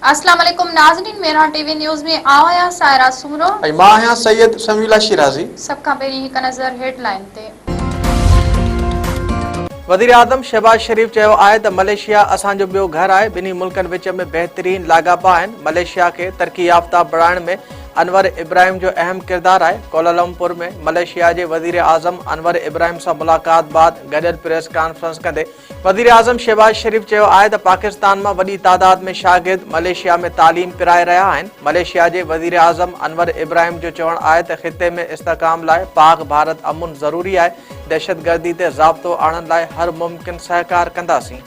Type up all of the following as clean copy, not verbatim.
अस्सलाम वालेकुम नाज़रीन, मेरा टीवी न्यूज़ में आया सायरा सुमरो ऐं मां आहियां सैयद समीला शिराज़ी। सब खां पहिरीं हिकु नज़र हेडलाइन ते। वज़ीर आज़म शहबाज शरीफ़ चयो आहे त मलेशिया असांजो ॿियो घर आहे। ॿिन्ही मुल्कनि विच में बहितरीन लाॻापा आहिनि। मलेशिया खे तरक़ी याफ़्ता बणाइण में अनवर इब्राहिम जो अहम किरदारु आहे। कोलालमपुर में मलेशिया जे वज़ीर आज़म अनवर इब्राहिम सां मुलाक़ात बाद गॾियल प्रेस कॉन्फ्रेंस कंदे वज़ीर आज़म शहबाज शरीफ़ चयो आहे त पाकिस्तान मां वॾी तादाद में शागिर्द मलेशिया में तालीम पिराए रहिया आहिनि। मलेशिया जे वज़ीर आज़म अनवर इब्राहिम जो चवणु आहे त ख़िते में इस्तेहकाम लाइ पाक भारत अमुन ज़रूरी आहे। दहशतगर्दी ते ज़ाब्तो आणण लाइ हर मुमकिन सहकार कंदासीं।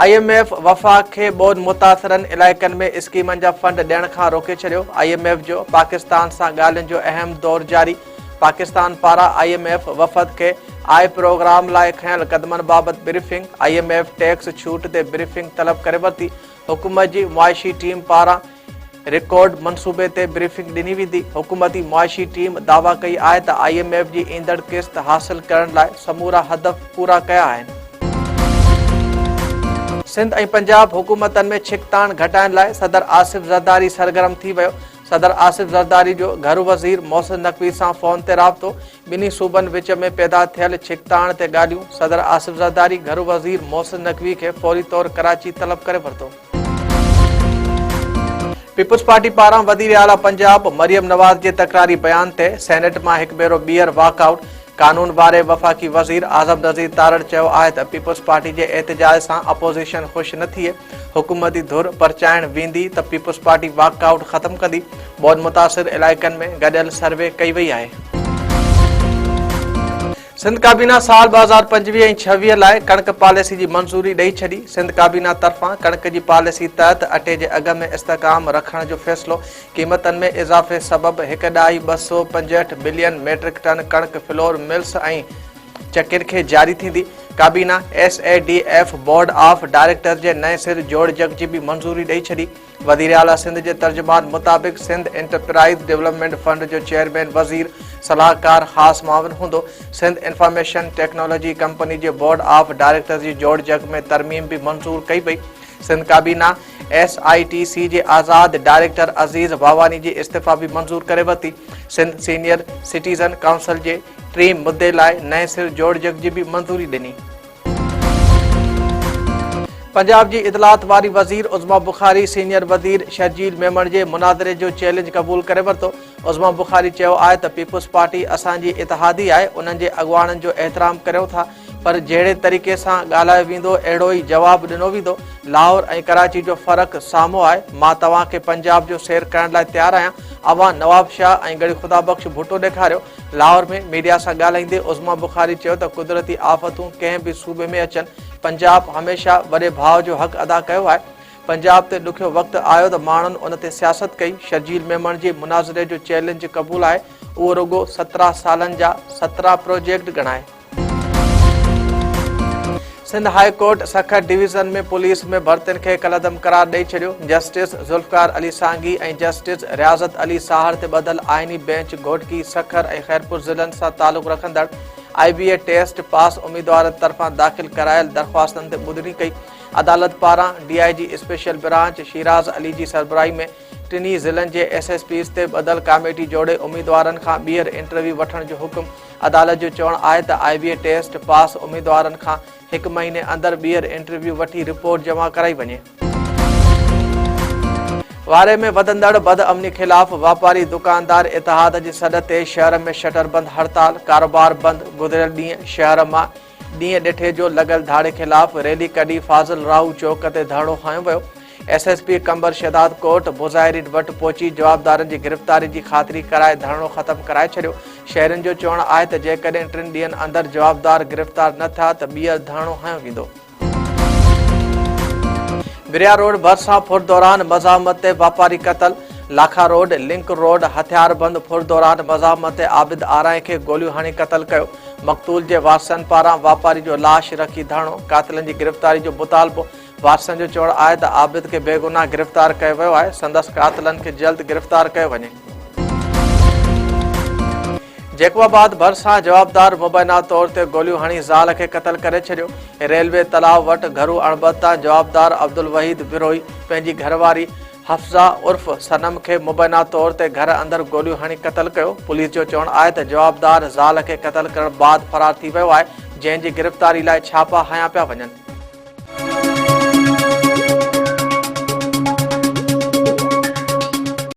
IMF वफ़ाक़ खे ॿोॾ मुतासिरनि इलाइक़नि में स्कीमनि जा फंड ॾियण खां रोके छॾियो। IMF जो पाकिस्तान सां ॻाल्हियुनि जो अहम दौरु जारी। पाकिस्तान पारां IMF वफ़द खे आय प्रोग्राम लाइ खयल क़दमनि बाबति ब्रीफिंग। IMF टैक्स छूट ते ब्रीफिंग तलब करे वरिती। हुकूमत जी मुआशी टीम पारां रिकॉर्ड मनसूबे ते ब्रीफिंग ॾिनी वेंदी। हुकूमती मुआशी टीम दावा कई आहे त IMF जी ईंदड़ किस्त हासिल करण लाइ समूरा हदफ़ पूरा कया आहिनि। सिंध ऐं पंजाब हुकूमतनि में छिकताण घटाइण लाइ सदर आसिफ ज़रदारी सरगर्म थी वियो। सदर आसिफ ज़रदारी जो घर वज़ीर मोहसिन नक़वी सां फ़ोन ते राब्तो। ॿिन्ही सूबनि विच में पैदा थियल छिकताण ते ॻाल्हियूं। सदर आसिफ ज़रदारी घर वज़ीर मोहसिन नक़वी खे फौरी तौरु कराची तलब करे वरितो। पीपुल्स पार्टी पारां वज़ीर आला पंजाब मरियम नवाज़ जे तकरारी बयान ते सेनेट मां हिकु भेरो ॿीहर वॉकआउट। कानून बारे वफ़ाक़ी वज़ीर आज़म नज़ीर तारड़ चयो आहे त पीपुल्स पार्टी जे एहतजाज सां अपोज़िशन ख़ुशि न थिए। हुकूमती धुर परचाइण वेंदी त पीपुल्स पार्टी वॉकआउट ख़तमु कंदी। ॿोॾ मुतासिर इलाइक़नि में गॾियल सर्वे कई वई आहे। सिंध काबीना साल 2025 ऐं 26 लाइ कणक पॉलिसी जी मंज़ूरी ॾेई छॾी। सिंध काबीना तरफ़ां कणक जी पॉलिसी तहत अटे जे अघ में इस्तेहकाम रखण जो फ़ैसिलो। क़ीमतनि में इज़ाफ़े सबबि 1.265 बिलियन मैट्रिक टन कणक फ्लोर मिल्स ऐं चकिर खे जारी थींदी। काबीना SADF बोर्ड ऑफ डायरेक्टर जे नए सिर जोड़ जग जी बि मंज़ूरी ॾेई छॾी। वज़ीर आला सिंध जे तर्जुमान मुताबिक़ सिंध एंटरप्राइज़ डेवलपमेंट फंड जो चेयरमैन वज़ीर सलाहकार ख़ासि माविन हूंदो। सिंध इंफॉर्मेशन टेक्नोलॉजी कंपनी जे बोर्ड ऑफ डायरेक्टर जी जोड़ जग में तरमीम बि मंज़ूर कई वई। सिंध काबीना SITC जे आज़ाद डायरेक्टर अज़ीज़ वावानी जी इस्तीफ़ा बि मंज़ूर करे वरिती। सिंध सीनियर सिटीज़न काउंसिल जे टीं मुदे लाइ नए सिर जोड़ जग जी बि मंज़ूरी ॾिनी। पंजाब जी इतलात वारी वज़ीर उज़मा बुखारी सीनियर वज़ीर शर्जील मेमण जे मुनाज़रे जो चैलेंज क़बूल करे वरितो। उज़मा बुखारी चयो आहे त पीपुल्स पार्टी असांजी इतिहादी आहे। उन्हनि जे अॻुवाणनि जो एहतराम करियूं था, पर जहिड़े तरीक़े सां ॻाल्हायो वेंदो अहिड़ो ई जवाबु ॾिनो वेंदो। लाहौर ऐं कराची जो फ़र्क़ु साम्हूं आहे। मां तव्हांखे पंजाब जो सैर करण लाइ तयारु आहियां। अवां नवाब शाह ऐं गॾु ख़ुदा बख़्श भुट्टो ॾेखारियो। लाहौर में मीडिया सां ॻाल्हाईंदे उज़मा बुखारी चयो त कुदरती आफ़तूं कंहिं बि सूबे में अचनि, पंजाब हमेशह वॾे भाउ जो हक़ अदा कयो आहे। पंजाब ते ॾुखियो वक़्तु आयो त माण्हुनि उन ते सियासत कई। शर्जील मेमण जे मुनाज़रे जो चैलेंज क़बूल आहे। उहो रुगो 17 सालनि जा 17 प्रोजेक्ट ॻणाए। Sindh high court Sukkur division में पुलिस में भर्तियुनि खे कलदम करार ॾेई छॾियो। जस्टिस ज़ुल्फ़कार अली सांगी ऐं जस्टिस रियाज़त अली साहर ते ॿधल आइनी बेंच घोटकी सखर ऐं ख़ैरपुर ज़िलनि सां तालुक़ रखंदड़ IBA टेस्ट पास उम्मीदवारनि तरफ़ां दाख़िल करायल दरख़्वास्तनि ते ॿुधणी कई। अदालत पारां DIG special branch Shiraz Ali जी सरबराही में टिनी ज़िलनि जे SSPs ते ॿधल कमेटी जोड़े उम्मीदवारनि खां ॿीहर इंटरव्यू वठण जो हुकुम। अदालत जो चवणु आहे त IBA टेस्ट पास उम्मीदवारनि खां 1 महीने अंदरि ॿीहर इंटरव्यू वठी रिपोर्ट जमा कराई वञे। वारे में वधंदड़ बदअमनी ख़िलाफ़ वापारी दुकानदार इतिहाद जी सॾ ते शहर में शटर बंद हड़ताल, कारोबार बंद। गुज़िरियल ॾींहुं शहर मां ॾींहं ॾिठे जो लॻल धाड़े ख़िलाफ़ रैली कढी फाज़िल राहू चौक ते धरणो हयो वियो। SSP कंबर शहदाद कोट मुज़ाहिरीन वटि पहुची जवाबदारनि जी गिरफ़्तारी जी ख़ातिरी कराए धरणो ख़तमु कराए छॾियो। शहरनि जो चवणु आहे त जेकॾहिं 3 ॾींहंनि अंदरि जवाबदार गिरफ़्तार न थिया त ॿीहर धरणो हयो वेंदो। बिरिया रोड भरिसां फुर दौरान मज़ामत ते वापारी क़तल। लाखा रोड लिंक रोड हथियार बंद फुर दौरान मज़ामत ते आबिद आराए खे गोलियूं हणी क़तल कयो। मक़तूल जे वारसनि पारां वापारी जो लाश रखी धरणो। कातिलनि जी गिरफ़्तारी जो मुतालबो। वारसनि जो चवणु आहे त आबिद खे बेगुनाह गिरफ़्तार कयो वियो आहे। संदसि कातिलनि खे जल्द गिरफ़्तार कयो वञे। जेकवाबाद भरिसां जवाबदार मुबैना तौर ते गोलियूं हणी ज़ाल खे क़तल करे छॾियो। रेलवे तलाव वटि घरू अणबता जवाबदार अब्दुल वहीद बिरोही पंहिंजी घरवारी हफ्ज़ा उर्फ़ सनम खे मुबैना तौर ते घर अंदरि गोलियूं हणी क़तल कयो। पुलिस जो चवणु आहे त जवाबदार ज़ाल खे क़तल करण बाद फरार थी वियो आहे, जंहिं जी गिरफ़्तारी लाइ छापा हया पिया वञनि।